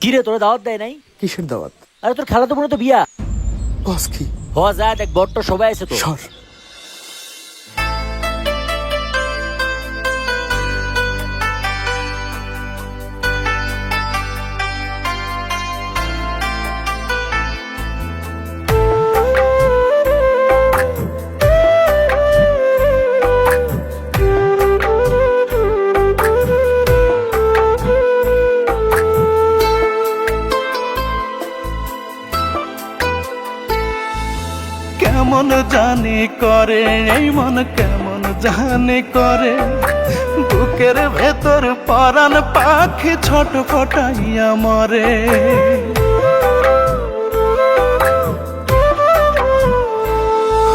কি রে তোরা দাওয়াত দেয় নাই? কিসের দাওয়াত? আরে তোর খালাতো বোনের তো বিয়া। বস কি? হ যা দেখ, বট্ট সবাই আছে তো। সর। কেমন জানি করে এই মন, কেমন জানি করে বুকের ভেতর পরাণ পাখি ছোট ফটাইয়া মরে।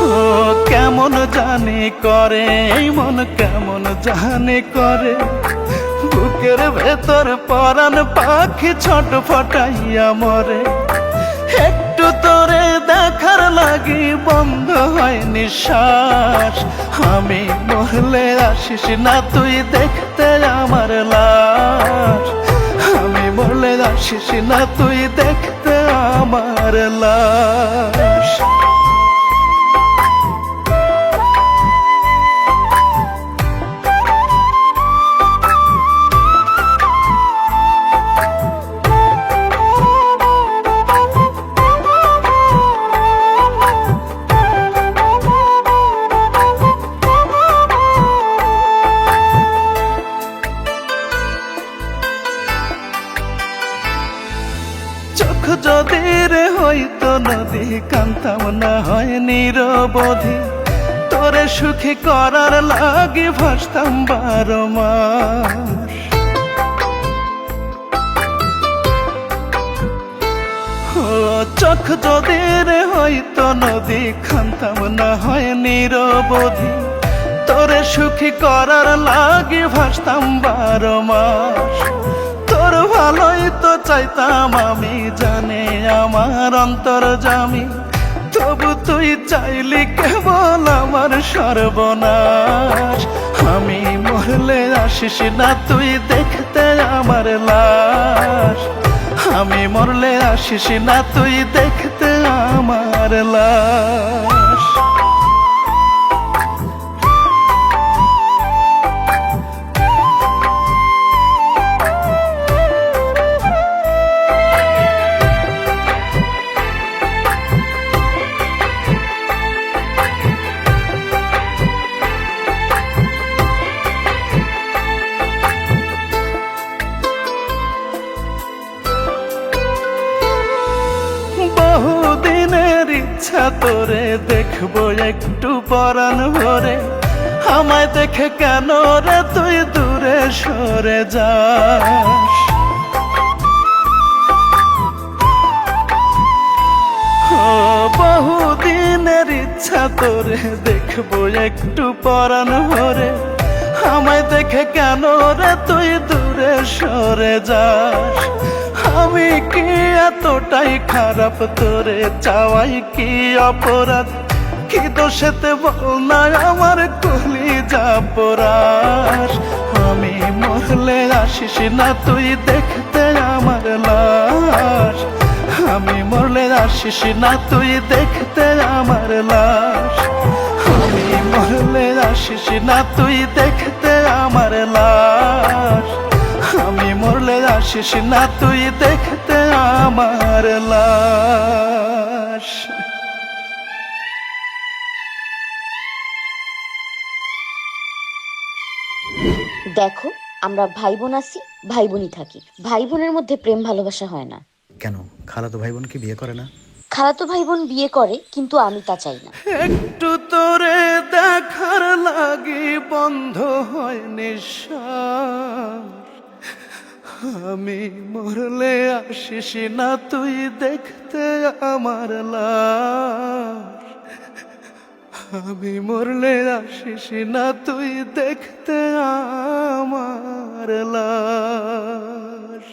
ও কেমন জানি করে এই মন, কেমন জানি করে বুকের ভেতর পরাণ পাখি ছোট ফটাইয়া মরে। একটু তোরে দেখার লাগি বন্ধ হয় নিঃশ্বাস, আমি মরলে আসিস না তুই দেখতে আমার লাশ। আমি মরলে আসিস না তুই দেখতে আমার লাশ। চোখ যদি রে হইতো নদী, কান্তাম না হয় নিরবধি। তোরে সুখী করার লাগি ভাসতাম 12 মাস। ও চোখ যদি রে হইতো নদী, কান্তাম না হয় নিরবধি। তোরে সুখী করার লাগি ভাসতাম 12 মাস। তোর ভালোই তো চাইতাম আমি, জানে আমার অন্তর্যামী। তবু তুই চাইলি কেবল আমার সর্বনাশ। আমি মরলে আসিস না তুই দেখতে আমার লাশ। আমি মরলে আসিস না তুই দেখতে আমার লাশ। বহুদিনের ইচ্ছা তোরে দেখবো একটু পরাণ ভরে। আমায় দেখে কেন রে তুই দূরে সরে যাস? ও বহুদিনের ইচ্ছা তোরে দেখবো একটু পরাণ ভরে। আমায় দেখে কেন রে তুই দূরে সরে যাস? আমি কি এতটাই খারাপ তোরে চাওয়াই কি অপরাধ? কি দোষেতে বল না আমার কলিজা পোড়াস? আমি মরলে আসিস না তুই দেখতে আমার লাশ। আমি মরলে আসিস না তুই দেখতে আমার লাশ। আমি মরলে আসিস না তুই দেখতে আমার লাশ। আমি মরলে আসিস না তুই দেখতে আমার লাশ। দেখো, আমরা ভাই বোন আছি, ভাই বোনই থাকি। ভাই বোনের মধ্যে প্রেম ভালোবাসা হয় না। কেন খালাতো ভাই বোন কি বিয়ে করে না? খালাতো ভাই বোন বিয়ে করে, কিন্তু আমি তা চাই না। একটু তোরে দেখার লাগি বন্ধ হয় নিঃশ্বাস, আমি মরলে আসিস না তুই দেখতে আমার লাশ। আমি মরলে আসিস না তুই দেখতে আমার লাশ।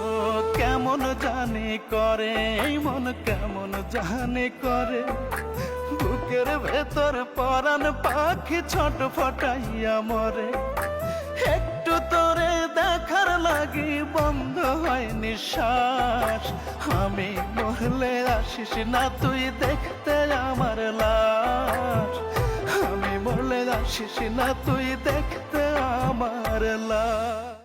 ও কেমন জানি করে এই মন, কেমন জানি করে বুকের ভেতর পরাণ পাখি ছোট ফটাইয়া মরে। একটু তোরে দেখার লাগি বন্ধ হয় নিঃশ্বাস। আমি মরলে আসিস না তুই দেখতে আমার লাশ। আমি মরলে আসিস না তুই দেখতে আমার লাশ।